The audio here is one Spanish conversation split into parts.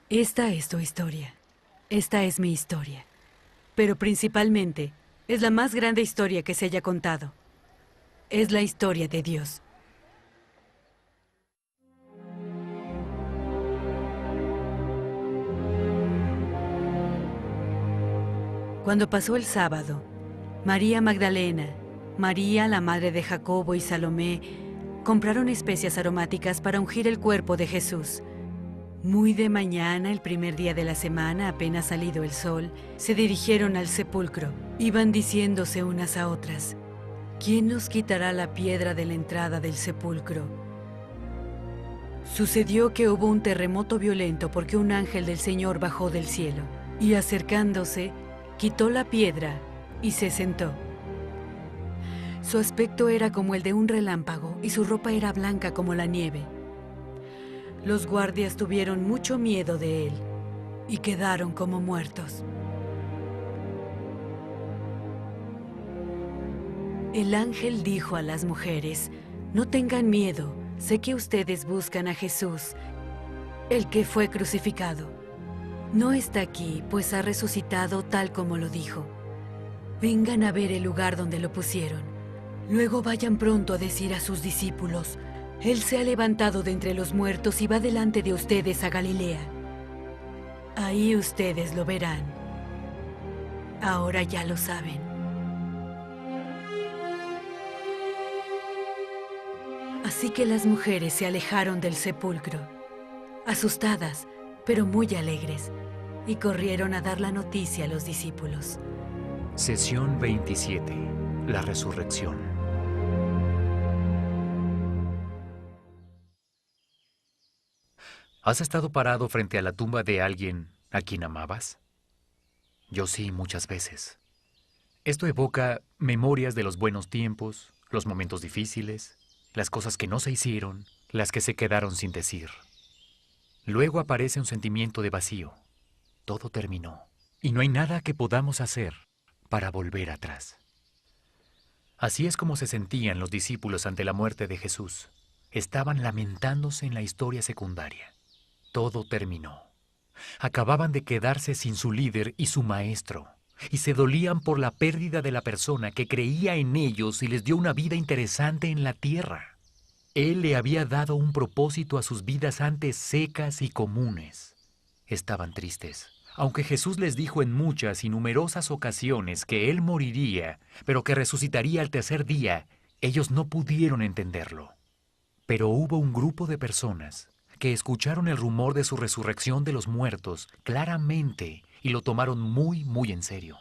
Esta es tu historia. Esta es mi historia. Pero principalmente, es la más grande historia que se haya contado. Es la historia de Dios. Cuando pasó el sábado, María Magdalena, María, la madre de Jacobo y Salomé, compraron especias aromáticas para ungir el cuerpo de Jesús. Muy de mañana, el primer día de la semana, apenas salido el sol, se dirigieron al sepulcro. Iban diciéndose unas a otras: ¿quién nos quitará la piedra de la entrada del sepulcro? Sucedió que hubo un terremoto violento porque un ángel del Señor bajó del cielo y, acercándose, quitó la piedra y se sentó. Su aspecto era como el de un relámpago y su ropa era blanca como la nieve. Los guardias tuvieron mucho miedo de él y quedaron como muertos. El ángel dijo a las mujeres: no tengan miedo, sé que ustedes buscan a Jesús, el que fue crucificado. No está aquí, pues ha resucitado tal como lo dijo. Vengan a ver el lugar donde lo pusieron. Luego vayan pronto a decir a sus discípulos: Él se ha levantado de entre los muertos y va delante de ustedes a Galilea. Ahí ustedes lo verán. Ahora ya lo saben. Así que las mujeres se alejaron del sepulcro, asustadas, pero muy alegres, y corrieron a dar la noticia a los discípulos. Sesión 27. La resurrección. ¿Has estado parado frente a la tumba de alguien a quien amabas? Yo sí, muchas veces. Esto evoca memorias de los buenos tiempos, los momentos difíciles, las cosas que no se hicieron, las que se quedaron sin decir. Luego aparece un sentimiento de vacío. Todo terminó, y no hay nada que podamos hacer para volver atrás. Así es como se sentían los discípulos ante la muerte de Jesús. Estaban lamentándose en la historia secundaria. Todo terminó. Acababan de quedarse sin su líder y su maestro, y se dolían por la pérdida de la persona que creía en ellos y les dio una vida interesante en la tierra. Él le había dado un propósito a sus vidas antes secas y comunes. Estaban tristes, aunque Jesús les dijo en muchas y numerosas ocasiones que Él moriría, pero que resucitaría al tercer día. Ellos no pudieron entenderlo. Pero hubo un grupo de personas que escucharon el rumor de su resurrección de los muertos claramente y lo tomaron muy, muy en serio.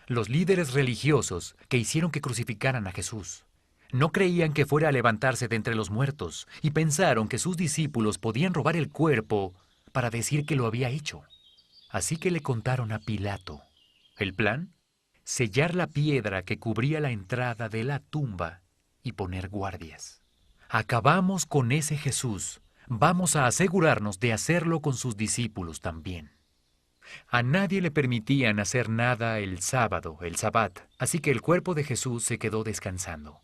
Los líderes religiosos que hicieron que crucificaran a Jesús no creían que fuera a levantarse de entre los muertos y pensaron que sus discípulos podían robar el cuerpo para decir que lo había hecho. Así que le contaron a Pilato. ¿El plan? Sellar la piedra que cubría la entrada de la tumba y poner guardias. Acabamos con ese Jesús. Vamos a asegurarnos de hacerlo con sus discípulos también. A nadie le permitían hacer nada el sábado, el sabbat, así que el cuerpo de Jesús se quedó descansando.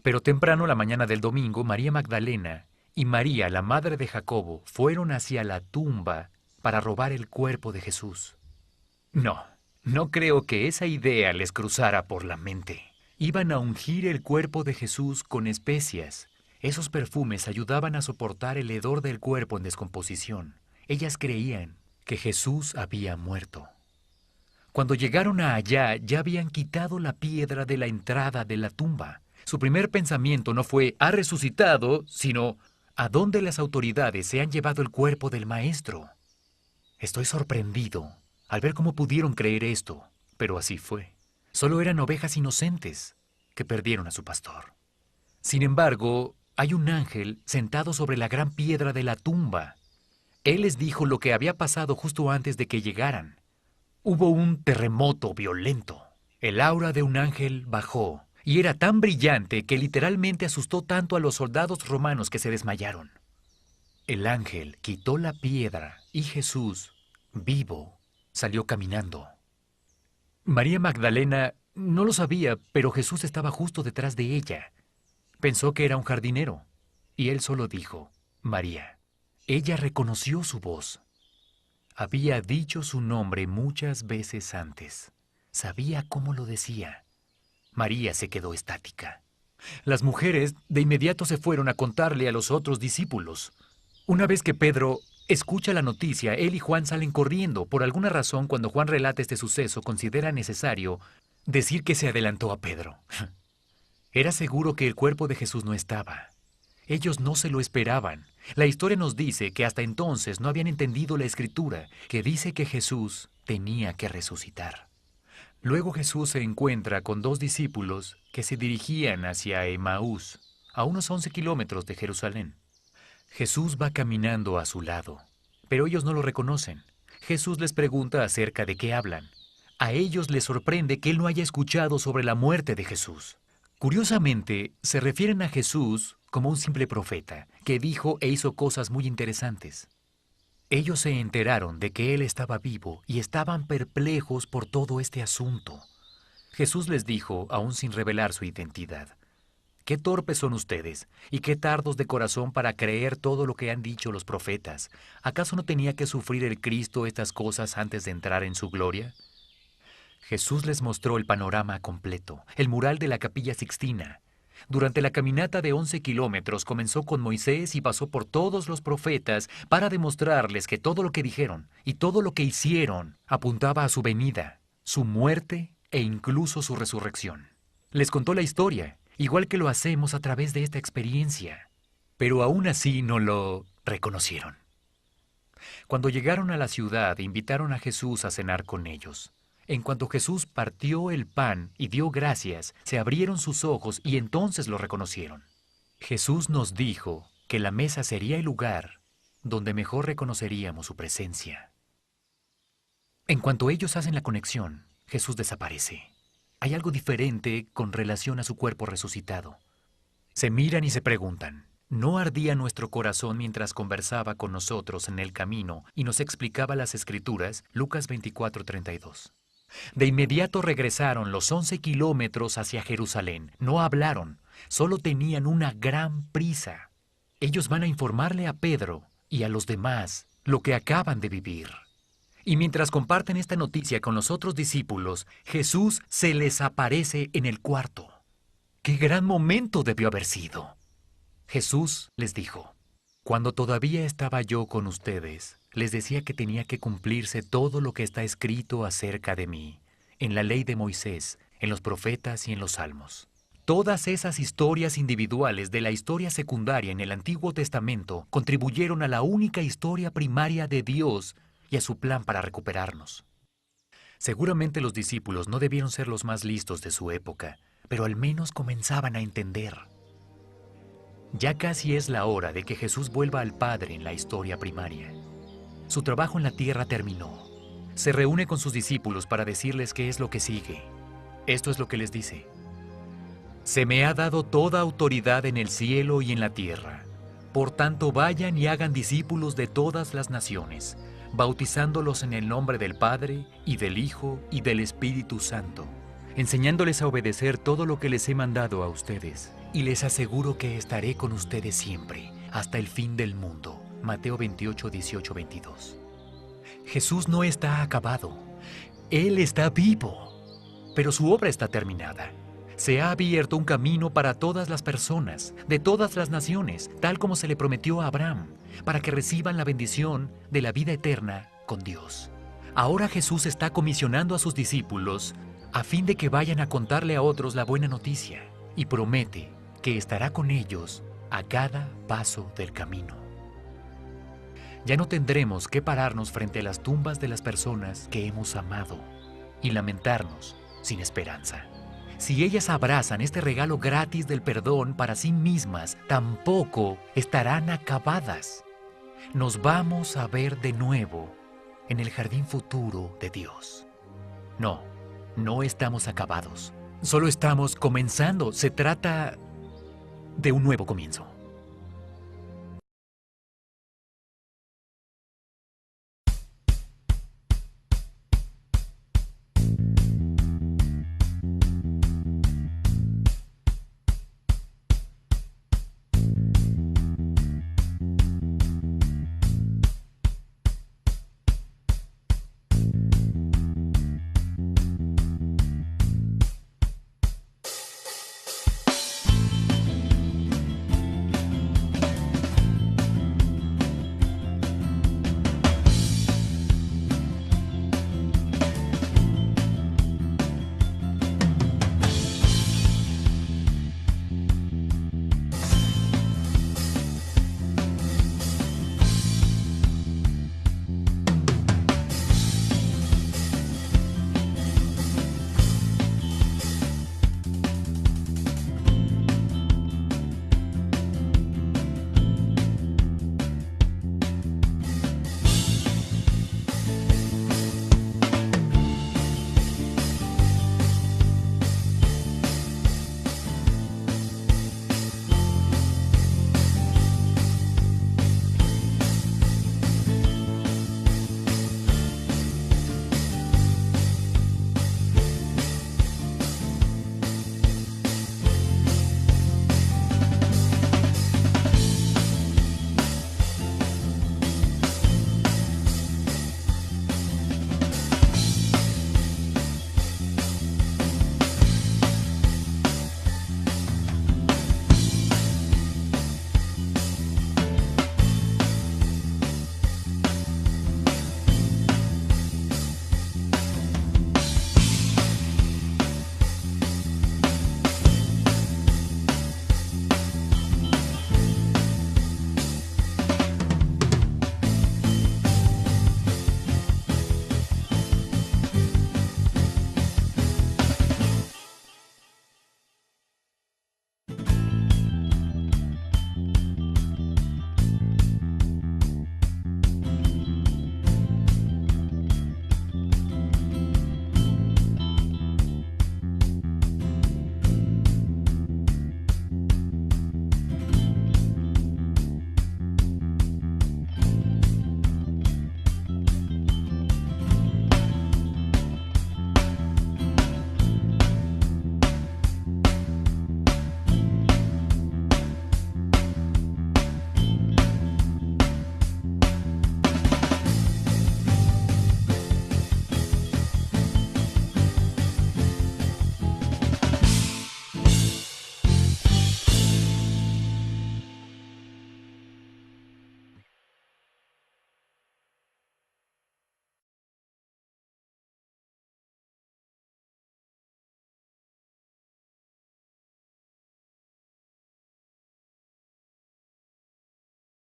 Pero temprano la mañana del domingo, María Magdalena y María, la madre de Jacobo, fueron hacia la tumba para robar el cuerpo de Jesús. No creo que esa idea les cruzara por la mente. Iban a ungir el cuerpo de Jesús con especias. Esos perfumes ayudaban a soportar el hedor del cuerpo en descomposición. Ellas creían que Jesús había muerto. Cuando llegaron a allá, ya habían quitado la piedra de la entrada de la tumba. Su primer pensamiento no fue «ha resucitado», sino «¿a dónde las autoridades se han llevado el cuerpo del Maestro?». Estoy sorprendido al ver cómo pudieron creer esto, pero así fue. Solo eran ovejas inocentes que perdieron a su pastor. Sin embargo, hay un ángel sentado sobre la gran piedra de la tumba. Él les dijo lo que había pasado justo antes de que llegaran. Hubo un terremoto violento. El aura de un ángel bajó y era tan brillante que literalmente asustó tanto a los soldados romanos que se desmayaron. El ángel quitó la piedra y Jesús, vivo, salió caminando. María Magdalena no lo sabía, pero Jesús estaba justo detrás de ella. Pensó que era un jardinero, y él solo dijo, «María». Ella reconoció su voz. Había dicho su nombre muchas veces antes. Sabía cómo lo decía. María se quedó estática. Las mujeres de inmediato se fueron a contarle a los otros discípulos. Una vez que Pedro escucha la noticia, él y Juan salen corriendo. Por alguna razón, cuando Juan relata este suceso, considera necesario decir que se adelantó a Pedro. Era seguro que el cuerpo de Jesús no estaba. Ellos no se lo esperaban. La historia nos dice que hasta entonces no habían entendido la escritura, que dice que Jesús tenía que resucitar. Luego Jesús se encuentra con dos discípulos que se dirigían hacia Emaús, a unos 11 kilómetros de Jerusalén. Jesús va caminando a su lado, pero ellos no lo reconocen. Jesús les pregunta acerca de qué hablan. A ellos les sorprende que él no haya escuchado sobre la muerte de Jesús. Curiosamente, se refieren a Jesús como un simple profeta, que dijo e hizo cosas muy interesantes. Ellos se enteraron de que él estaba vivo y estaban perplejos por todo este asunto. Jesús les dijo, aún sin revelar su identidad: «Qué torpes son ustedes, y qué tardos de corazón para creer todo lo que han dicho los profetas. ¿Acaso no tenía que sufrir el Cristo estas cosas antes de entrar en su gloria?». Jesús les mostró el panorama completo, el mural de la Capilla Sixtina. Durante la caminata de 11 kilómetros comenzó con Moisés y pasó por todos los profetas para demostrarles que todo lo que dijeron y todo lo que hicieron apuntaba a su venida, su muerte e incluso su resurrección. Les contó la historia, igual que lo hacemos a través de esta experiencia, pero aún así no lo reconocieron. Cuando llegaron a la ciudad, invitaron a Jesús a cenar con ellos. En cuanto Jesús partió el pan y dio gracias, se abrieron sus ojos y entonces lo reconocieron. Jesús nos dijo que la mesa sería el lugar donde mejor reconoceríamos su presencia. En cuanto ellos hacen la conexión, Jesús desaparece. Hay algo diferente con relación a su cuerpo resucitado. Se miran y se preguntan: ¿no ardía nuestro corazón mientras conversaba con nosotros en el camino y nos explicaba las Escrituras? Lucas 24:32. De inmediato regresaron los 11 kilómetros hacia Jerusalén. No hablaron, solo tenían una gran prisa. Ellos van a informarle a Pedro y a los demás lo que acaban de vivir. Y mientras comparten esta noticia con los otros discípulos, Jesús se les aparece en el cuarto. ¡Qué gran momento debió haber sido! Jesús les dijo: «Cuando todavía estaba yo con ustedes, les decía que tenía que cumplirse todo lo que está escrito acerca de mí, en la ley de Moisés, en los profetas y en los salmos». Todas esas historias individuales de la historia secundaria en el Antiguo Testamento contribuyeron a la única historia primaria de Dios y a su plan para recuperarnos. Seguramente los discípulos no debieron ser los más listos de su época, pero al menos comenzaban a entender. Ya casi es la hora de que Jesús vuelva al Padre en la historia primaria. Su trabajo en la tierra terminó. Se reúne con sus discípulos para decirles qué es lo que sigue. Esto es lo que les dice: «Se me ha dado toda autoridad en el cielo y en la tierra. Por tanto, vayan y hagan discípulos de todas las naciones, bautizándolos en el nombre del Padre, y del Hijo, y del Espíritu Santo, enseñándoles a obedecer todo lo que les he mandado a ustedes. Y les aseguro que estaré con ustedes siempre, hasta el fin del mundo». Mateo 28, 18, 22. Jesús no está acabado. Él está vivo, pero su obra está terminada. Se ha abierto un camino para todas las personas, de todas las naciones, tal como se le prometió a Abraham, para que reciban la bendición de la vida eterna con Dios. Ahora Jesús está comisionando a sus discípulos a fin de que vayan a contarle a otros la buena noticia, y promete que estará con ellos a cada paso del camino. Ya no tendremos que pararnos frente a las tumbas de las personas que hemos amado y lamentarnos sin esperanza. Si ellas abrazan este regalo gratis del perdón para sí mismas, tampoco estarán acabadas. Nos vamos a ver de nuevo en el jardín futuro de Dios. No estamos acabados. Solo estamos comenzando. Se trata de un nuevo comienzo.